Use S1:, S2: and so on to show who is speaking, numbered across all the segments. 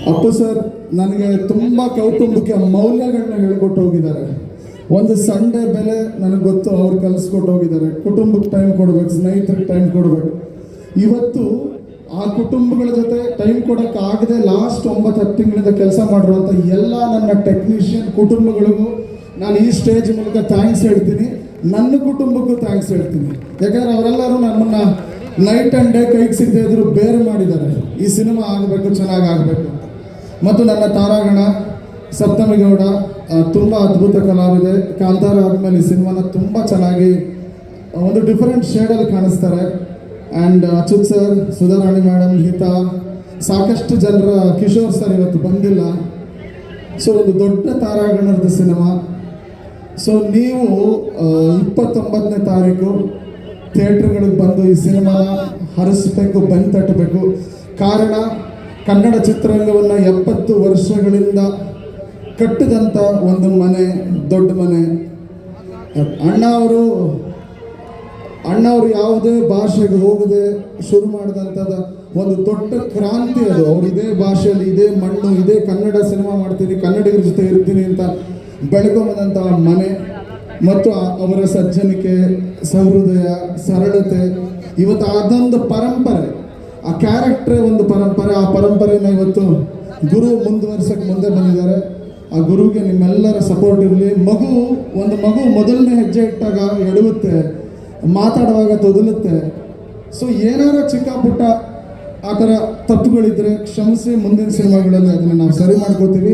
S1: Appu sir ನನಗೆ ತುಂಬ ಕೌಟುಂಬಿಕ ಮೌಲ್ಯಗಳನ್ನ ಹೇಳ್ಕೊಟ್ಟು ಹೋಗಿದ್ದಾರೆ. ಒಂದು ಸಂಡೆ ಬೆಲೆ ನನಗೆ ಗೊತ್ತು, ಅವ್ರು ಕಲಿಸ್ಕೊಟ್ಟು ಹೋಗಿದ್ದಾರೆ. ಕುಟುಂಬಕ್ಕೆ ಟೈಮ್ ಕೊಡಬೇಕು, ಸ್ನೇಹಿತರಿಗೆ ಟೈಮ್ ಕೊಡಬೇಕು. ಇವತ್ತು ಆ ಕುಟುಂಬಗಳ ಜೊತೆ ಟೈಮ್ ಕೊಡೋಕ್ಕಾಗದೆ ಲಾಸ್ಟ್ 9-10 ತಿಂಗಳಿಂದ ಕೆಲಸ ಮಾಡಿರುವಂಥ ಎಲ್ಲ ನನ್ನ ಟೆಕ್ನಿಷಿಯನ್ ಕುಟುಂಬಗಳಿಗೂ ನಾನು ಈ ಸ್ಟೇಜ್ ಮೂಲಕ ಥ್ಯಾಂಕ್ಸ್ ಹೇಳ್ತೀನಿ. ನನ್ನ ಕುಟುಂಬಕ್ಕೂ ಥ್ಯಾಂಕ್ಸ್ ಹೇಳ್ತೀನಿ. ಯಾಕಂದರೆ ಅವರೆಲ್ಲರೂ ನಮ್ಮನ್ನು ನೈಟ್ ಆ್ಯಂಡ್ ಡೇ ಕೈಗೆ ಸಿಗದೆ ಇದ್ರು ಬೇರೆ ಮಾಡಿದ್ದಾರೆ. ಈ ಸಿನಿಮಾ ಆಗಬೇಕು, ಚೆನ್ನಾಗಿ ಆಗಬೇಕು. ಮತ್ತು ನನ್ನ ತಾರಾಗಣ ಸಪ್ತಮಿ ಗೌಡ ತುಂಬ ಅದ್ಭುತ ಕಲಾವಿದೆ. ಕಾಂತಾರ ಆದಮೇಲೆ ಈ ಸಿನಿಮಾನ ತುಂಬ ಚೆನ್ನಾಗಿ ಒಂದು ಡಿಫರೆಂಟ್ ಶೇಡಲ್ಲಿ ಕಾಣಿಸ್ತಾರೆ. And Achyuth sir, Sudharani madam, Hitha, ಸಾಕಷ್ಟು ಜನರ, ಕಿಶೋರ್ ಸರ್ ಇವತ್ತು ಬಂದಿಲ್ಲ. ಸೊ ಒಂದು ದೊಡ್ಡ ತಾರಾಗಣದ ಸಿನಿಮಾ. ಸೊ ನೀವು 29ನೇ ತಾರೀಕು ಥಿಯೇಟ್ರ್ಗಳಿಗೆ ಬಂದು ಈ ಸಿನಿಮಾನ ಹರಿಸ್ಬೇಕು, ಬಂದು ತಟ್ಟಬೇಕು. ಕಾರಣ ಕನ್ನಡ ಚಿತ್ರರಂಗವನ್ನು 70 ವರ್ಷಗಳಿಂದ ಕಟ್ಟಿದಂಥ ಒಂದು ಮನೆ, ದೊಡ್ಡ ಮನೆ. ಅಣ್ಣವರು ಯಾವುದೇ ಭಾಷೆಗೆ ಹೋಗದೆ ಶುರು ಮಾಡಿದಂಥದ್ದು ಒಂದು ದೊಡ್ಡ ಕ್ರಾಂತಿ ಅದು. ಅವ್ರು ಇದೇ ಭಾಷೆಯಲ್ಲಿ, ಇದೇ ಮಣ್ಣು, ಇದೇ ಕನ್ನಡ ಸಿನಿಮಾ ಮಾಡ್ತೀನಿ, ಕನ್ನಡಿಗರ ಜೊತೆ ಇರ್ತೀನಿ ಅಂತ ಬೆಳ್ಕೊಂಬಂದಂಥ ಮನೆ. ಮತ್ತು ಅವರ ಸಜ್ಜನಿಕೆ, ಸಹೃದಯ, ಸರಳತೆ, ಇವತ್ತು ಅದೊಂದು ಪರಂಪರೆ, ಆ ಕ್ಯಾರೆಕ್ಟ್ರೇ ಒಂದು ಪರಂಪರೆ. ಆ ಪರಂಪರೆಯನ್ನು ಇವತ್ತು ಗುರು ಮುಂದುವರ್ಸಕ್ಕೆ ಮುಂದೆ ಬಂದಿದ್ದಾರೆ. ಆ ಗುರುಗೆ ನಿಮ್ಮೆಲ್ಲರ ಸಪೋರ್ಟ್ ಇರಲಿ. ಒಂದು ಮಗು ಮೊದಲನೇ ಹೆಜ್ಜೆ ಇಟ್ಟಾಗ ಎಡುತ್ತೆ, ಮಾತಾಡುವಾಗ ತೊದಲುತ್ತೆ. ಸೊ ಏನಾರ ಚಿಕ್ಕ ಪುಟ್ಟ ಆ ಥರ ತಪ್ಪುಗಳಿದ್ದರೆ ಕ್ಷಮಿಸಿ, ಮುಂದಿನ ಸಿನಿಮಾಗಳಲ್ಲಿ ಅದನ್ನು ನಾವು ಸರಿ ಮಾಡ್ಕೋತೀವಿ.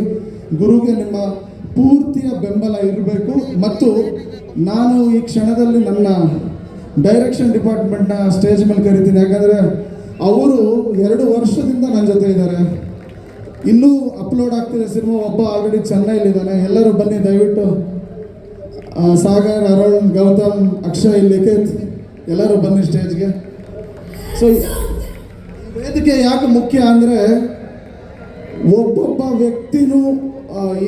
S1: ಗುರುಗೆ ನಿಮ್ಮ ಪೂರ್ತಿಯ ಬೆಂಬಲ ಇರಬೇಕು. ಮತ್ತು ನಾನು ಈ ಕ್ಷಣದಲ್ಲಿ ನನ್ನ ಡೈರೆಕ್ಷನ್ ಡಿಪಾರ್ಟ್ಮೆಂಟ್ನ ಸ್ಟೇಜ್ ಮೇಲೆ ಕರಿತೀನಿ. ಯಾಕಂದರೆ ಅವರು 2 ವರ್ಷದಿಂದ ನನ್ನ ಜೊತೆ ಇದ್ದಾರೆ. ಇನ್ನೂ ಅಪ್ಲೋಡ್ ಆಗ್ತಿದೆ ಸಿನಿಮಾ. ಒಬ್ಬ ಆಲ್ರೆಡಿ ಚೆನ್ನೈಲಿದ್ದಾನೆ. ಎಲ್ಲರೂ ಬನ್ನಿ ದಯವಿಟ್ಟು. ಸಾಗರ್, ಅರುಣ್, ಗೌತಮ್, ಅಕ್ಷಯ್, ಲಿಖಿತ್ ಎಲ್ಲರೂ ಬನ್ನಿ ಸ್ಟೇಜ್ಗೆ. ಸೊ ವೇದಿಕೆ ಯಾಕೆ ಮುಖ್ಯ ಅಂದರೆ ಒಬ್ಬೊಬ್ಬ ವ್ಯಕ್ತಿನೂ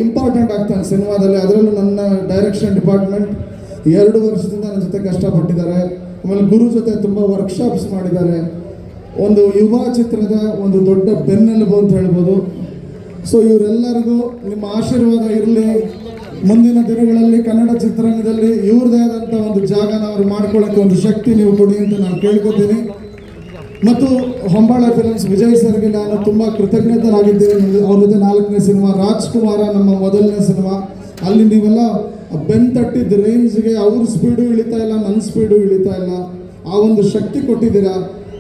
S1: ಇಂಪಾರ್ಟೆಂಟ್ ಆಗ್ತಾನೆ ಸಿನಿಮಾದಲ್ಲಿ. ಅದರಲ್ಲೂ ನನ್ನ ಡೈರೆಕ್ಷನ್ ಡಿಪಾರ್ಟ್ಮೆಂಟ್ 2 ವರ್ಷದಿಂದ ನನ್ನ ಜೊತೆ ಕಷ್ಟಪಟ್ಟಿದ್ದಾರೆ. ಆಮೇಲೆ ಗುರು ಜೊತೆ ತುಂಬ ವರ್ಕ್ಶಾಪ್ಸ್ ಮಾಡಿದ್ದಾರೆ. ಒಂದು ಯುವ ಚಿತ್ರದ ಒಂದು ದೊಡ್ಡ ಬೆನ್ನೆಲುಬು ಅಂತ ಹೇಳ್ಬೋದು. ಸೊ ಇವರೆಲ್ಲರಿಗೂ ನಿಮ್ಮ ಆಶೀರ್ವಾದ ಇರಲಿ. ಮುಂದಿನ ದಿನಗಳಲ್ಲಿ ಕನ್ನಡ ಚಿತ್ರರಂಗದಲ್ಲಿ ಇವ್ರದೇ ಆದಂಥ ಒಂದು ಜಾಗನ ಅವ್ರು ಮಾಡ್ಕೊಳ್ಳೋಕ್ಕೆ ಒಂದು ಶಕ್ತಿ ನೀವು ಕೊಡಿ ಅಂತ ನಾನು ಕೇಳ್ಕೊತೀನಿ. ಮತ್ತು ಹೊಂಬಾಳ ಫಿಲಮ್ಸ್ ವಿಜಯ್ ಸರ್ಗೆ ನಾನು ತುಂಬ ಕೃತಜ್ಞತನಾಗಿದ್ದೇನೆ. ಅವ್ರ ಜೊತೆ 4ನೇ ಸಿನಿಮಾ ರಾಜ್ಕುಮಾರ, ನಮ್ಮ ಮೊದಲನೇ ಸಿನಿಮಾ. ಅಲ್ಲಿ ನೀವೆಲ್ಲ ಬೆನ್ ತಟ್ಟಿದ್ದ ರೇಂಜ್ಗೆ ಅವ್ರ ಸ್ಪೀಡು ಇಳಿತಾ ಇಲ್ಲ, ನನ್ನ ಸ್ಪೀಡು ಇಳಿತಾ ಇಲ್ಲ. ಆ ಒಂದು ಶಕ್ತಿ ಕೊಟ್ಟಿದ್ದೀರಾ.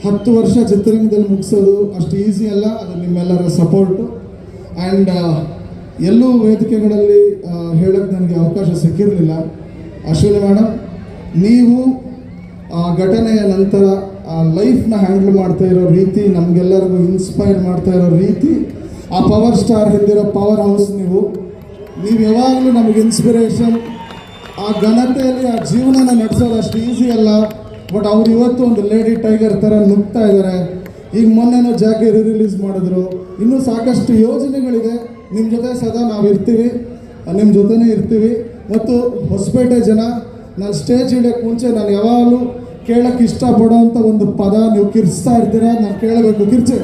S1: 10 ವರ್ಷ ಚಿತ್ರರಂಗದಲ್ಲಿ ಮುಗಿಸೋದು ಅಷ್ಟು ಈಸಿ ಅಲ್ಲ. ಅದು ನಿಮ್ಮೆಲ್ಲರ ಸಪೋರ್ಟು. ಆ್ಯಂಡ್ ಎಲ್ಲೂ ವೇದಿಕೆಗಳಲ್ಲಿ ಹೇಳೋಕ್ಕೆ ನನಗೆ ಅವಕಾಶ ಸಿಕ್ಕಿರಲಿಲ್ಲ. ಅಶ್ವಿನಿ ಮೇಡಮ್, ನೀವು ಘಟನೆಯ ನಂತರ ಲೈಫ್ನ ಹ್ಯಾಂಡಲ್ ಮಾಡ್ತಾ ಇರೋ ರೀತಿ, ನಮಗೆಲ್ಲರಿಗೂ ಇನ್ಸ್ಪೈರ್ ಮಾಡ್ತಾ ಇರೋ ರೀತಿ, ಆ ಪವರ್ ಸ್ಟಾರ್ ಹಿಂದಿರೋ ಪವರ್ ಹೌಸ್ ನೀವು ಯಾವಾಗಲೂ ನಮಗೆ ಇನ್ಸ್ಪಿರೇಷನ್. ಆ ಘನತೆಯಲ್ಲಿ ಆ ಜೀವನನ ನಡೆಸೋದು ಅಷ್ಟು ಈಸಿ ಅಲ್ಲ. ಬಟ್ ಅವ್ರು ಇವತ್ತು ಒಂದು ಲೇಡಿ ಟೈಗರ್ ಥರ ನುಗ್ತಾ ಇದ್ದಾರೆ. ಈಗ ಮೊನ್ನೆನೋ ಜಾಕಿ ರಿಲೀಸ್ ಮಾಡಿದ್ರು. ಇನ್ನೂ ಸಾಕಷ್ಟು ಯೋಜನೆಗಳಿದೆ. ನಿಮ್ಮ ಜೊತೆ ಸದಾ ನಾವು ಇರ್ತೀವಿ, ನಿಮ್ಮ ಜೊತೆನೇ ಇರ್ತೀವಿ. ಮತ್ತು ಹೊಸಪೇಟೆ ಜನ, ನಾನು ಸ್ಟೇಜ್ ಇಳಿಯೋಕ್ಕೆ ಮುಂಚೆ ನಾನು ಯಾವಾಗಲೂ ಕೇಳೋಕ್ಕೆ ಇಷ್ಟಪಡೋವಂಥ ಒಂದು ಪದ ನೀವು ಕಿರ್ಚ್ತಾ ಇರ್ತೀರ. ನಾನು ಕೇಳಬೇಕು, ಕಿರ್ಚೆ